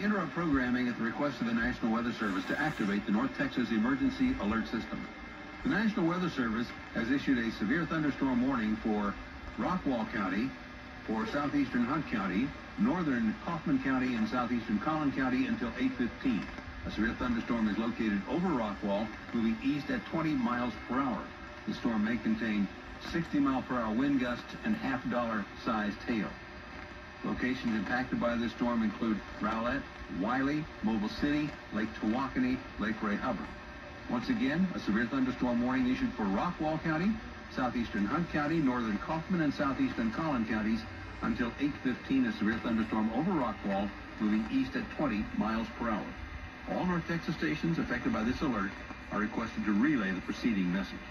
interrupt programming at the request of the National Weather Service to activate the North Texas Emergency Alert System. The National Weather Service has issued a severe thunderstorm warning for Rockwall County, for southeastern Hunt County, northern Kaufman County, and southeastern Collin County until 8:15. A severe thunderstorm is located over Rockwall, moving east at 20 miles per hour. The storm may contain 60-mile-per-hour wind gusts and half-dollar-sized hail. Locations impacted by this storm include Rowlett, Wiley, Mobile City, Lake Tawakoni, Lake Ray Hubbard. Once again, a severe thunderstorm warning issued for Rockwall County, southeastern Hunt County, northern Kaufman, and southeastern Collin counties until 8:15. A severe thunderstorm over Rockwall, moving east at 20 miles per hour. All North Texas stations affected by this alert are requested to relay the preceding message.